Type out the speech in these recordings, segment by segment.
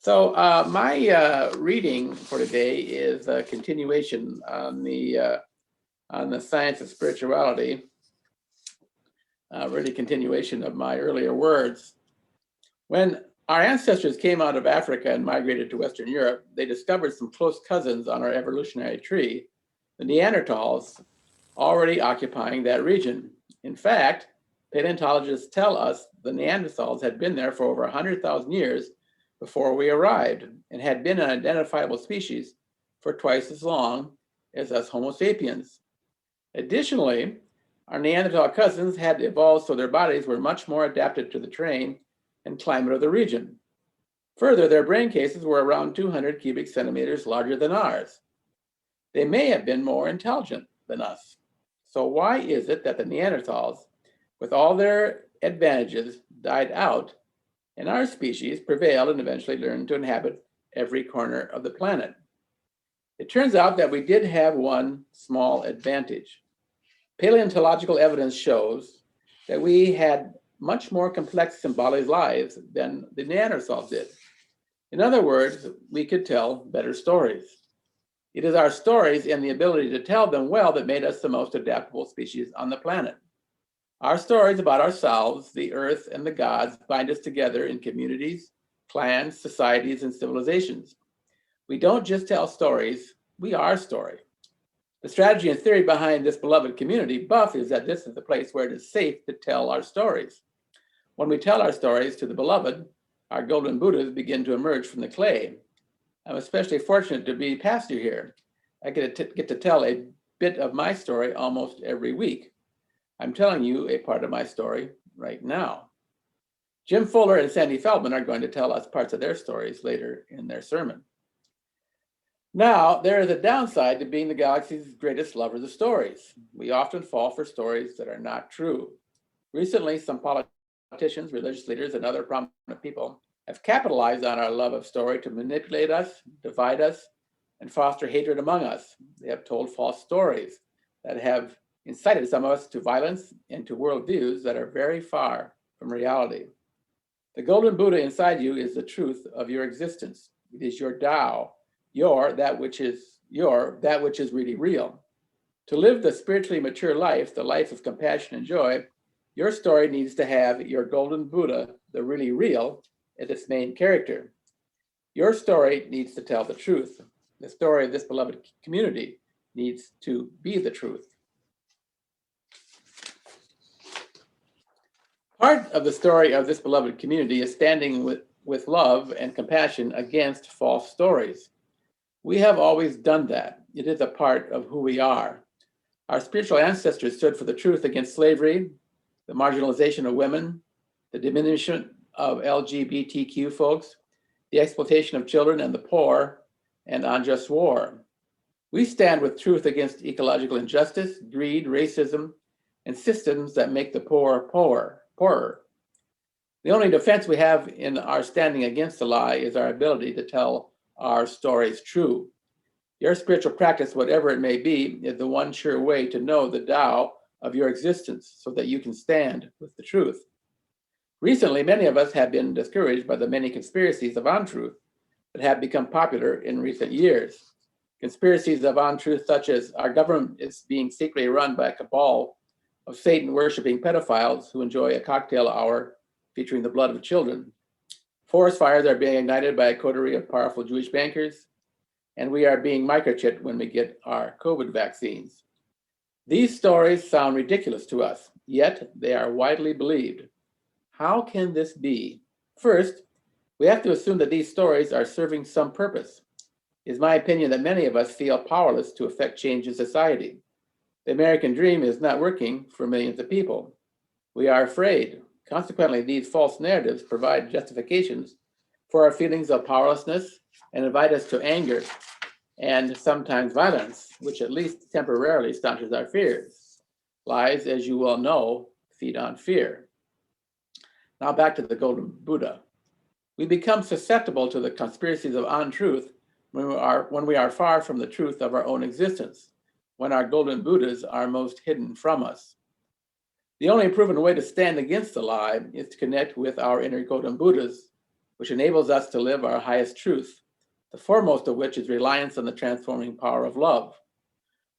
My reading for today is a continuation on the science of spirituality, really continuation of my earlier words. When our ancestors came out of Africa and migrated to Western Europe, they discovered some close cousins on our evolutionary tree, the Neanderthals, already occupying that region. In fact, paleontologists tell us the Neanderthals had been there for over 100,000 years before we arrived and had been an identifiable species for twice as long as us Homo sapiens. Additionally, our Neanderthal cousins had evolved so their bodies were much more adapted to the terrain and climate of the region. Further, their brain cases were around 200 cubic centimeters larger than ours. They may have been more intelligent than us. So why is it that the Neanderthals, with all their advantages, died out and our species prevailed and eventually learned to inhabit every corner of the planet? It turns out that we did have one small advantage. Paleontological evidence shows that we had much more complex symbolic lives than the Neanderthals did. In other words, we could tell better stories. It is our stories and the ability to tell them well that made us the most adaptable species on the planet. Our stories about ourselves, the earth, and the gods bind us together in communities, clans, societies, and civilizations. We don't just tell stories, we are story. The strategy and theory behind this beloved community, Buff, is that this is the place where it is safe to tell our stories. When we tell our stories to the beloved, our golden Buddhas begin to emerge from the clay. I'm especially fortunate to be pastor here. I get to tell a bit of my story almost every week. I'm telling you a part of my story right now. Jim Fuller and Sandy Feldman are going to tell us parts of their stories later in their sermon. Now, there is a downside to being the galaxy's greatest lovers of stories. We often fall for stories that are not true. Recently, some politicians, religious leaders, and other prominent people have capitalized on our love of story to manipulate us, divide us, and foster hatred among us. They have told false stories that have incited some of us to violence and to worldviews that are very far from reality. The golden Buddha inside you is the truth of your existence. It is your Tao, that which is really real. To live the spiritually mature life, the life of compassion and joy, your story needs to have your golden Buddha, the really real, as its main character. Your story needs to tell the truth. The story of this beloved community needs to be the truth. Part of the story of this beloved community is standing with love and compassion against false stories. We have always done that. It is a part of who we are. Our spiritual ancestors stood for the truth against slavery, the marginalization of women, the diminishment of LGBTQ folks, the exploitation of children and the poor, and unjust war. We stand with truth against ecological injustice, greed, racism, and systems that make the poor poorer. The only defense we have in our standing against the lie is our ability to tell our stories true. Your spiritual practice, whatever it may be, is the one sure way to know the Tao of your existence so that you can stand with the truth. Recently, many of us have been discouraged by the many conspiracies of untruth that have become popular in recent years. Conspiracies of untruth such as our government is being secretly run by a cabal of Satan-worshiping pedophiles who enjoy a cocktail hour featuring the blood of children. Forest fires are being ignited by a coterie of powerful Jewish bankers, and we are being microchipped when we get our COVID vaccines. These stories sound ridiculous to us, yet they are widely believed. How can this be? First, we have to assume that these stories are serving some purpose. It is my opinion that many of us feel powerless to affect change in society. The American dream is not working for millions of people. We are afraid. Consequently, these false narratives provide justifications for our feelings of powerlessness and invite us to anger and sometimes violence, which at least temporarily staunches our fears. Lies, as you well know, feed on fear. Now back to the golden Buddha. We become susceptible to the conspiracies of untruth when we are far from the truth of our own existence, when our golden Buddhas are most hidden from us. The only proven way to stand against the lie is to connect with our inner golden Buddhas which enables us to live our highest truth, the foremost of which is reliance on the transforming power of love.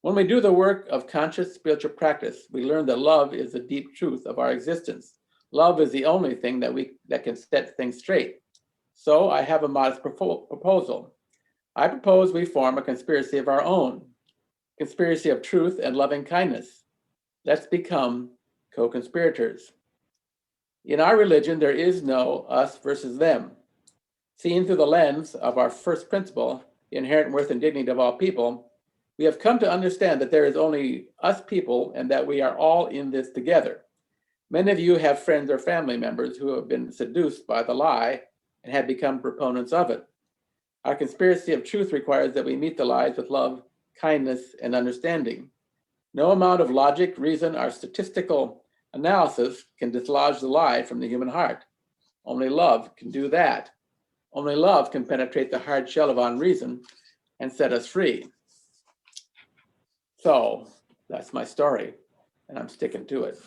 When we do the work of conscious spiritual practice, we learn that love is the deep truth of our existence. Love is the only thing that can set things straight. So I have a modest proposal. I propose we form a conspiracy of our own, conspiracy of truth and loving kindness. Let's become co-conspirators. In our religion, there is no us versus them. Seen through the lens of our first principle, the inherent worth and dignity of all people, we have come to understand that there is only us people and that we are all in this together. Many of you have friends or family members who have been seduced by the lie and have become proponents of it. Our conspiracy of truth requires that we meet the lies with love, kindness, and understanding. No amount of logic, reason, or statistical analysis can dislodge the lie from the human heart. Only love can do that. Only love can penetrate the hard shell of unreason and set us free. So that's my story, and I'm sticking to it.